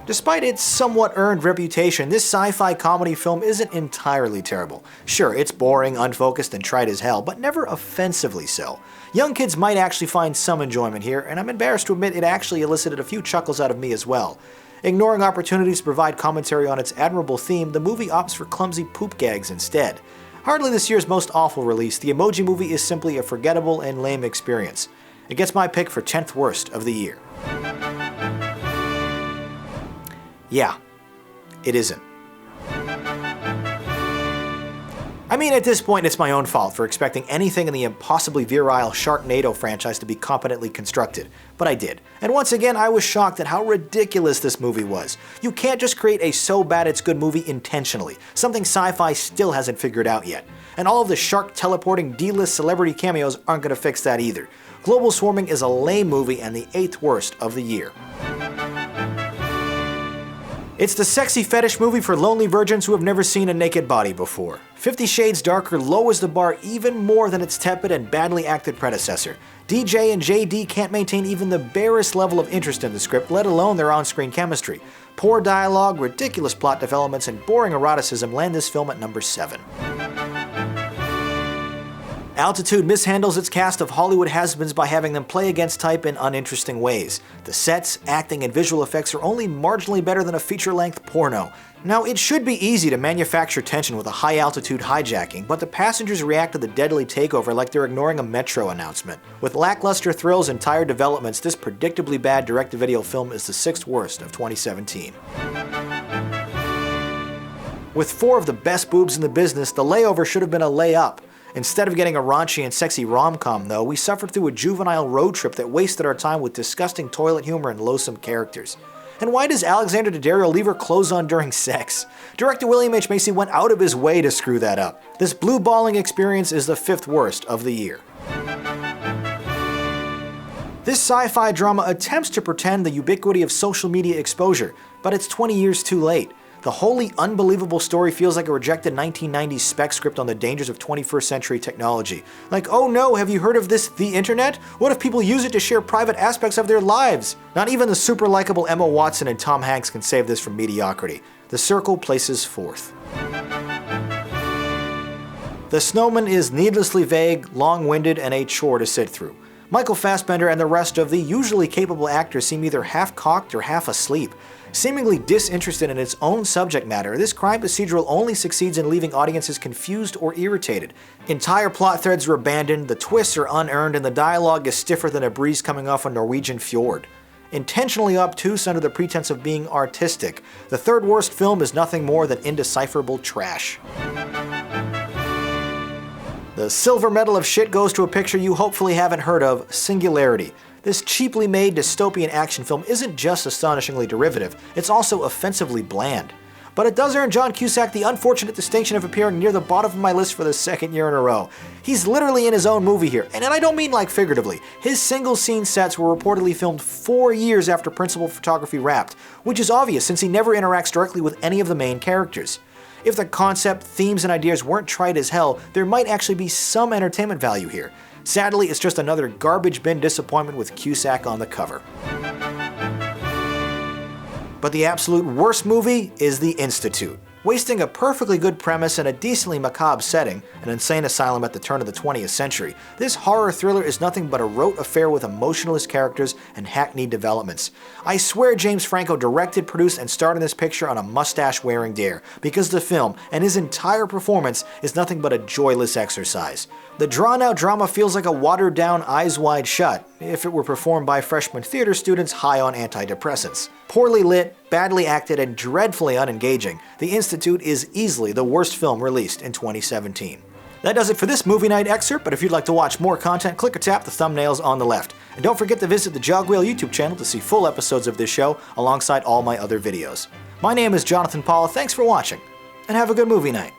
Despite its somewhat earned reputation, this sci-fi comedy film isn't entirely terrible. Sure, it's boring, unfocused, and trite as hell, but never offensively so. Young kids might actually find some enjoyment here, and I'm embarrassed to admit it actually elicited a few chuckles out of me as well. Ignoring opportunities to provide commentary on its admirable theme, the movie opts for clumsy poop gags instead. Hardly this year's most awful release, the Emoji Movie is simply a forgettable and lame experience. It gets my pick for 10th worst of the year. Yeah, it isn't. I mean, at this point it's my own fault for expecting anything in the impossibly virile Sharknado franchise to be competently constructed, but I did. And once again, I was shocked at how ridiculous this movie was. You can't just create a so bad it's good movie intentionally, something sci-fi still hasn't figured out yet. And all of the shark teleporting D-list celebrity cameos aren't gonna fix that either. Global Swarming is a lame movie and the 8th worst of the year. It's the sexy fetish movie for lonely virgins who have never seen a naked body before. 50 Shades Darker lowers the bar even more than its tepid and badly acted predecessor. DJ and JD can't maintain even the barest level of interest in the script, let alone their on-screen chemistry. Poor dialogue, ridiculous plot developments, and boring eroticism land this film at number 7. Altitude mishandles its cast of Hollywood has-beens by having them play against type in uninteresting ways. The sets, acting, and visual effects are only marginally better than a feature-length porno. Now, it should be easy to manufacture tension with a high-altitude hijacking, but the passengers react to the deadly takeover like they're ignoring a Metro announcement. With lackluster thrills and tired developments, this predictably bad direct-to-video film is the 6th worst of 2017. With 4 of the best boobs in the business, The Layover should have been a layup. Instead of getting a raunchy and sexy rom-com though, we suffered through a juvenile road trip that wasted our time with disgusting toilet humor and loathsome characters. And why does Alexander Daddario leave her clothes on during sex? Director William H. Macy went out of his way to screw that up. This blue-balling experience is the 5th worst of the year. This sci-fi drama attempts to pretend the ubiquity of social media exposure, but it's 20 years too late. The wholly unbelievable story feels like a rejected 1990s spec script on the dangers of 21st century technology. Like, oh no, have you heard of this, the internet? What if people use it to share private aspects of their lives? Not even the super likable Emma Watson and Tom Hanks can save this from mediocrity. The Circle places 4th. The Snowman is needlessly vague, long-winded, and a chore to sit through. Michael Fassbender and the rest of the usually capable actors seem either half-cocked or half asleep. Seemingly disinterested in its own subject matter, this crime procedural only succeeds in leaving audiences confused or irritated. Entire plot threads are abandoned, the twists are unearned, and the dialogue is stiffer than a breeze coming off a Norwegian fjord. Intentionally obtuse under the pretense of being artistic, the 3rd worst film is nothing more than indecipherable trash. The silver medal of shit goes to a picture you hopefully haven't heard of, Singularity. This cheaply made dystopian action film isn't just astonishingly derivative, it's also offensively bland. But it does earn John Cusack the unfortunate distinction of appearing near the bottom of my list for the 2nd year in a row. He's literally in his own movie here, and I don't mean like figuratively. His single-scene sets were reportedly filmed 4 years after principal photography wrapped, which is obvious since he never interacts directly with any of the main characters. If the concept, themes, and ideas weren't trite as hell, there might actually be some entertainment value here. Sadly, it's just another garbage bin disappointment with Cusack on the cover. But the absolute worst movie is The Institute. Wasting a perfectly good premise and a decently macabre setting, an insane asylum at the turn of the 20th century, this horror thriller is nothing but a rote affair with emotionless characters and hackneyed developments. I swear James Franco directed, produced, and starred in this picture on a mustache-wearing dare, because the film, and his entire performance, is nothing but a joyless exercise. The drawn-out drama feels like a watered-down Eyes Wide Shut, if it were performed by freshman theater students high on antidepressants. Poorly lit, badly acted, and dreadfully unengaging, The Institute is easily the worst film released in 2017. That does it for this movie night excerpt, but if you'd like to watch more content, click or tap the thumbnails on the left. And don't forget to visit the Jogwheel YouTube channel to see full episodes of this show alongside all my other videos. My name is Jonathan Paula, thanks for watching, and have a good movie night.